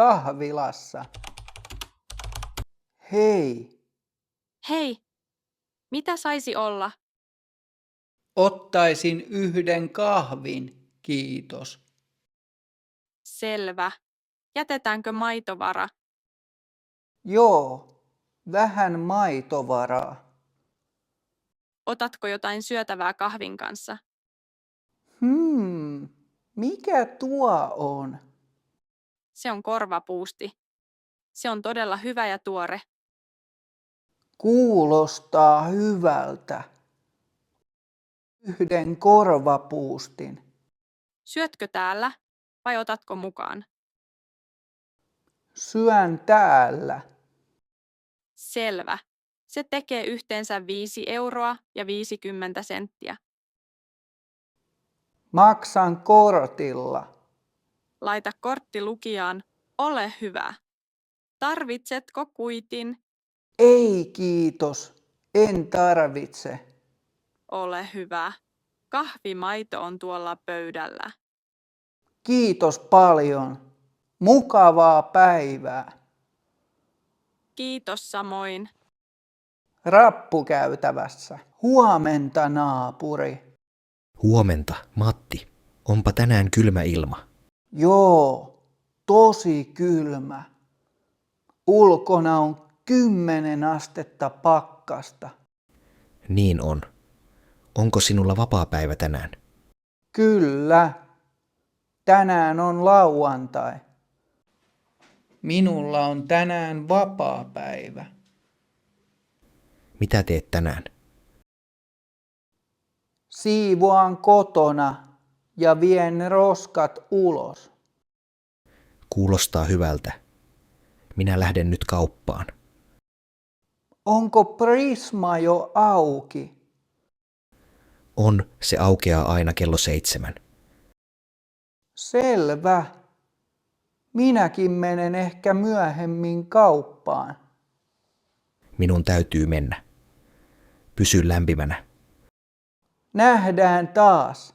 kahvilassa. Hei, Hei, mitä saisi olla? ottaisin yhden kahvin, kiitos. Selvä. Jätetäänkö maitovara? Joo, vähän maitovaraa. Otatko jotain syötävää kahvin kanssa? Mikä tuo on? Se on korvapuusti. Se on todella hyvä ja tuore. Kuulostaa hyvältä. Yhden korvapuustin. Syötkö täällä vai otatko mukaan? Syön täällä. Selvä. Se tekee yhteensä 5,50 €. Maksan kortilla. Laita kortti lukijaan. Ole hyvä. Tarvitsetko kuitin? Ei kiitos, en tarvitse. Ole hyvä. Kahvimaito on tuolla pöydällä. Kiitos paljon. Mukavaa päivää. Kiitos samoin. Rappukäytävässä. Huomenta, naapuri. Huomenta, Matti. Onpa tänään kylmä ilma. Joo, tosi kylmä. Ulkona on 10 astetta pakkasta. Niin on. Onko sinulla vapaapäivä tänään? Kyllä. Tänään on lauantai. Minulla on tänään vapaapäivä. Mitä teet tänään? Siivoan kotona ja vien roskat ulos. Kuulostaa hyvältä. Minä lähden nyt kauppaan. Onko Prisma jo auki? Se aukeaa aina kello 7. Selvä. Minäkin menen ehkä myöhemmin kauppaan. Minun täytyy mennä. Pysy lämpimänä. Nähdään taas.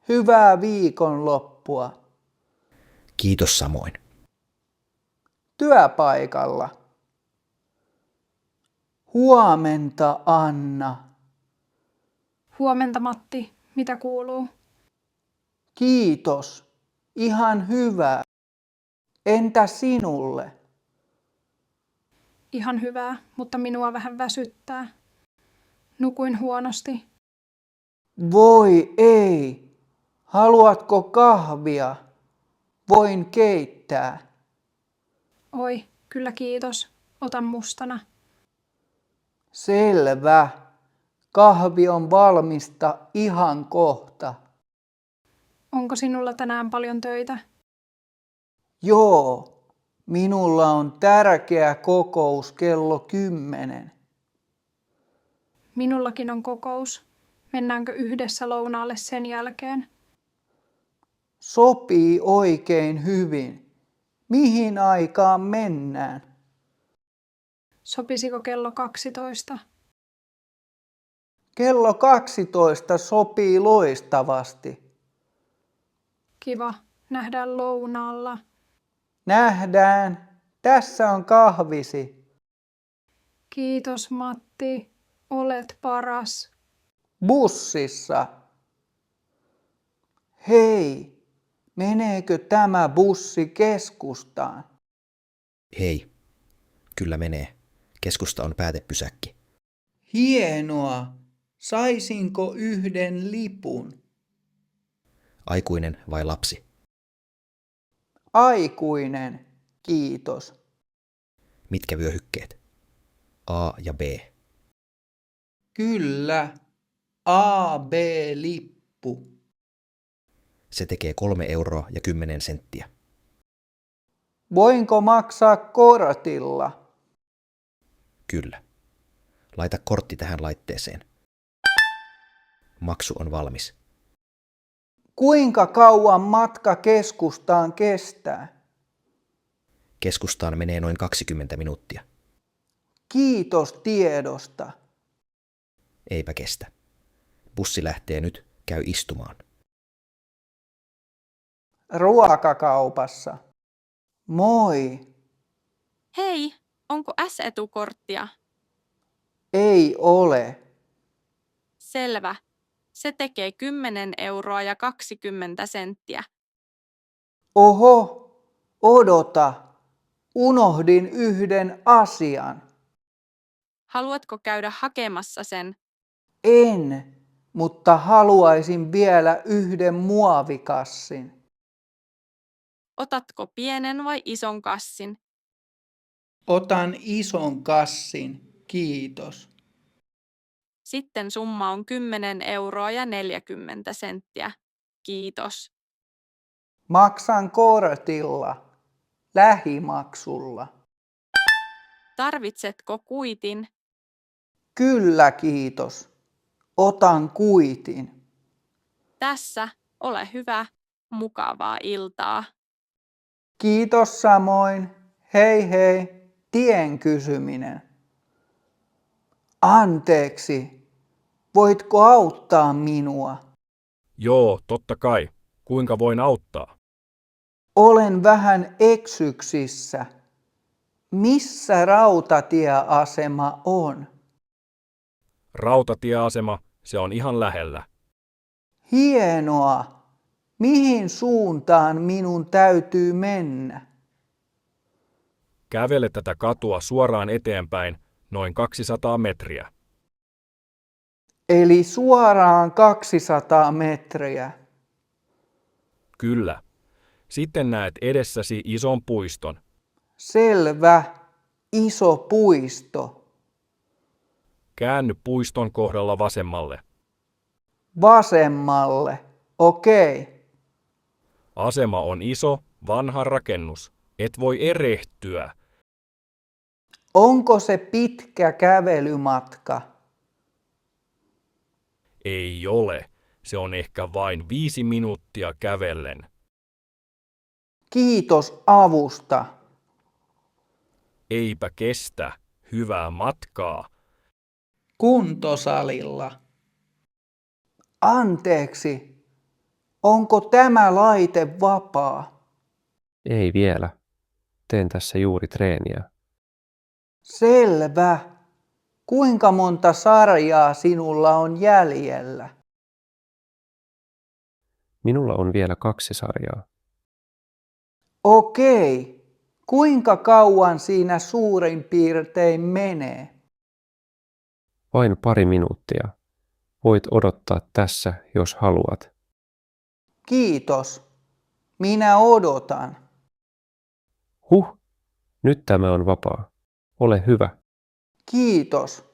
Hyvää viikonloppua. Kiitos samoin. Työpaikalla. Huomenta, Anna. Huomenta, Matti. Mitä kuuluu? Kiitos. Ihan hyvä. Entä sinulle? Ihan hyvää, mutta minua vähän väsyttää. Nukuin huonosti. Voi ei. Haluatko kahvia? Voin keittää. Oi, kyllä kiitos. Otan mustana. Selvä. Kahvi on valmista ihan kohta. Onko sinulla tänään paljon töitä? Joo, minulla on tärkeä kokous kello 10. Minullakin on kokous. Mennäänkö yhdessä lounaalle sen jälkeen? Sopii oikein hyvin. Mihin aikaan mennään? Sopisiko kello 12? Kello 12 sopii loistavasti. Kiva. Nähdään lounaalla. Nähdään. Tässä on kahvisi. Kiitos, Matti. Olet paras. Bussissa. Hei, meneekö tämä bussi keskustaan? Hei. Kyllä menee. Keskusta on päätepysäkki. Hienoa. Saisinko yhden lipun? Aikuinen vai lapsi? Aikuinen, kiitos. Mitkä vyöhykkeet? A ja B. Kyllä, AB-lippu. Se tekee 3,10 €. Voinko maksaa kortilla? Kyllä. Laita kortti tähän laitteeseen. Maksu on valmis. Kuinka kauan matka keskustaan kestää? Keskustaan menee noin 20 minuuttia. Kiitos tiedosta. Eipä kestä. Bussi lähtee nyt, käy istumaan. Ruokakaupassa. Moi. Hei, onko S-etukorttia? Ei ole. Selvä. Se tekee 10 euroa ja 20 senttiä. Oho, odota. Unohdin yhden asian. Haluatko käydä hakemassa sen? En, mutta haluaisin vielä yhden muovikassin. Otatko pienen vai ison kassin? Otan ison kassin, kiitos. Sitten summa on 10 euroa ja 40 senttiä. Kiitos. Maksan kortilla, lähimaksulla. Tarvitsetko kuitin? Kyllä, kiitos. Otan kuitin. Tässä, ole hyvä, mukavaa iltaa. Kiitos samoin. Hei hei, tien kysyminen. Anteeksi, voitko auttaa minua? Joo, totta kai. Kuinka voin auttaa? Olen vähän eksyksissä. Missä rautatieasema on? Rautatieasema, se on ihan lähellä. Hienoa. Mihin suuntaan minun täytyy mennä? Kävele tätä katua suoraan eteenpäin noin 200 metriä. Eli suoraan 200 metriä. Kyllä. Sitten näet edessäsi ison puiston. Selvä. Iso puisto. Käänny puiston kohdalla vasemmalle. Vasemmalle. Okei. Asema on iso, vanha rakennus. Et voi erehtyä. Onko se pitkä kävelymatka? Ei ole. Se on ehkä vain 5 minuuttia kävellen. Kiitos avusta. Eipä kestä. Hyvää matkaa. Kuntosalilla. Anteeksi. Onko tämä laite vapaa? Ei vielä. Teen tässä juuri treeniä. Selvä. Kuinka monta sarjaa sinulla on jäljellä? Minulla on vielä 2 sarjaa. Okei. Kuinka kauan siinä suurin piirtein menee? Vain pari minuuttia. Voit odottaa tässä, jos haluat. Kiitos. Minä odotan. Huh! Nyt tämä on vapaa. Ole hyvä. Kiitos.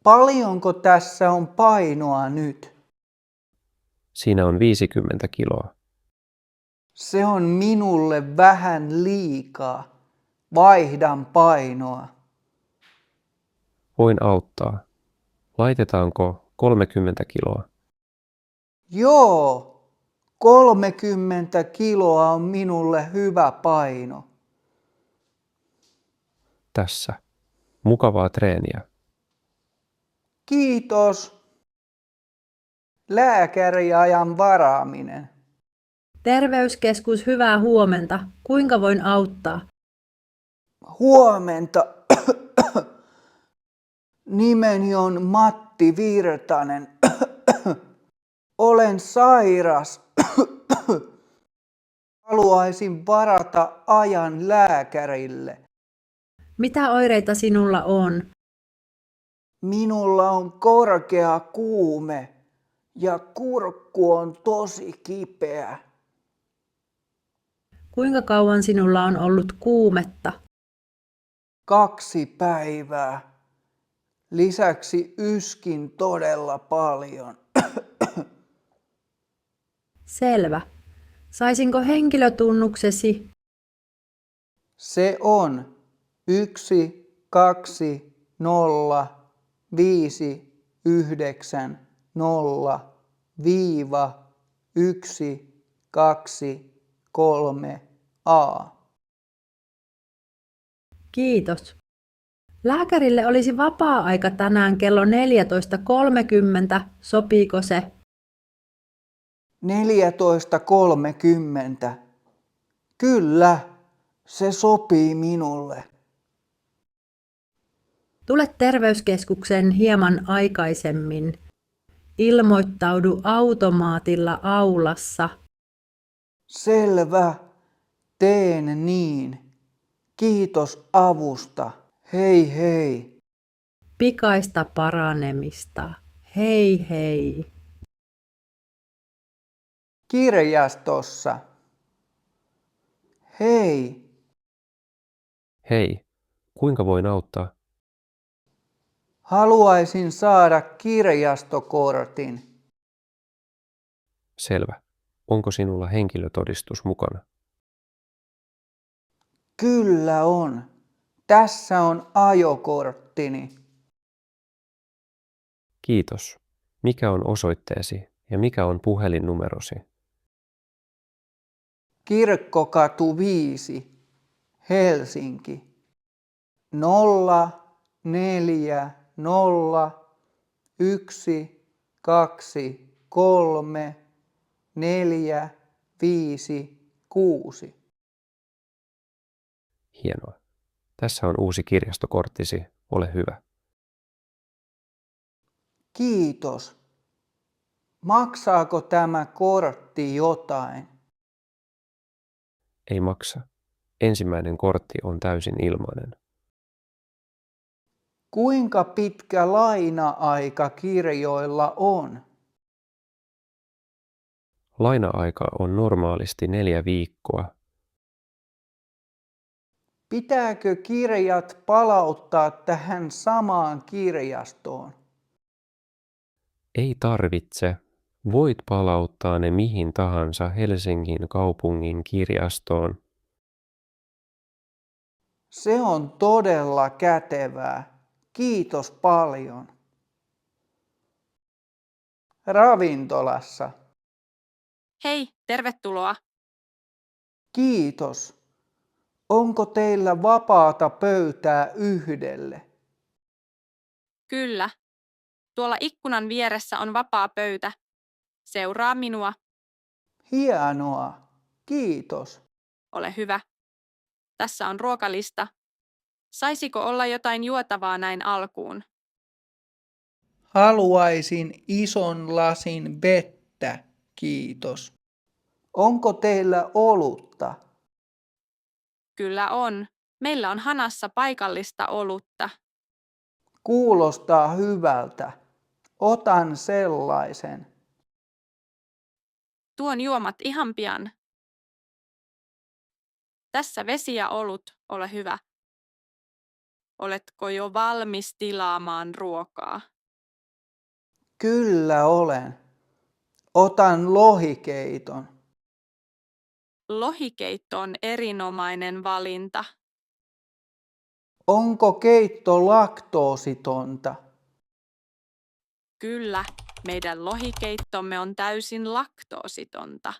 Paljonko tässä on painoa nyt? Siinä on 50 kiloa. Se on minulle vähän liikaa. Vaihdan painoa. Voin auttaa. Laitetaanko 30 kiloa? Joo, 30 kiloa on minulle hyvä paino. Tässä. Mukavaa treeniä. Kiitos. Lääkäriajan varaaminen. Terveyskeskus, hyvää huomenta. Kuinka voin auttaa? Huomenta. Nimeni on Matti Virtanen. Olen sairas. Haluaisin varata ajan lääkärille. Mitä oireita sinulla on? Minulla on korkea kuume ja kurkku on tosi kipeä. Kuinka kauan sinulla on ollut kuumetta? 2 päivää. Lisäksi yskin todella paljon. Selvä. Saisinko henkilötunnuksesi? Se on 1, 2, 0, 5, 9, 0, viiva 1, 2, 3, A. Kiitos. Lääkärille olisi vapaa-aika tänään kello 14.30. Sopiiko se? 14.30. Kyllä, Se sopii minulle. Tule terveyskeskukseen hieman aikaisemmin. Ilmoittaudu automaatilla aulassa. Selvä. Teen niin. Kiitos avusta. Hei hei. Pikaista paranemista. Hei hei. Kirjastossa. Hei. Hei, kuinka voin auttaa? Haluaisin saada kirjastokortin. Selvä. Onko sinulla henkilötodistus mukana? Kyllä on. Tässä on ajokorttini. Kiitos. Mikä on osoitteesi ja mikä on puhelinnumerosi? Kirkkokatu 5, Helsinki. 0401234556. Hienoa. Tässä on uusi kirjastokorttisi. Ole hyvä. Kiitos. Maksaako tämä kortti jotain? Ei maksa. Ensimmäinen kortti on täysin ilmainen. Kuinka pitkä laina-aika kirjoilla on? Laina-aika on normaalisti 4 viikkoa. Pitääkö kirjat palauttaa tähän samaan kirjastoon? Ei tarvitse. Voit palauttaa ne mihin tahansa Helsingin kaupungin kirjastoon. Se on todella kätevää. Kiitos paljon. Ravintolassa. Hei, tervetuloa. Kiitos. Onko teillä vapaata pöytää yhdelle? Kyllä. Tuolla ikkunan vieressä on vapaa pöytä. Seuraa minua. Hienoa. Kiitos. Ole hyvä. Tässä on ruokalista. Saisiko olla jotain juotavaa näin alkuun? Haluaisin ison lasin vettä. Kiitos. Onko teillä olutta? Kyllä on. Meillä on hanassa paikallista olutta. Kuulostaa hyvältä. Otan sellaisen. Tuon juomat ihan pian. Tässä vesi ja olut, ole hyvä. Oletko jo valmis tilaamaan ruokaa? Kyllä olen. Otan lohikeiton. Lohikeitto on erinomainen valinta. Onko keitto laktoositonta? Kyllä, meidän lohikeittomme on täysin laktoositonta.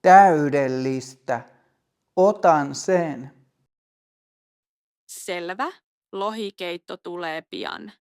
Täydellistä. Otan sen. Selvä, lohikeitto tulee pian.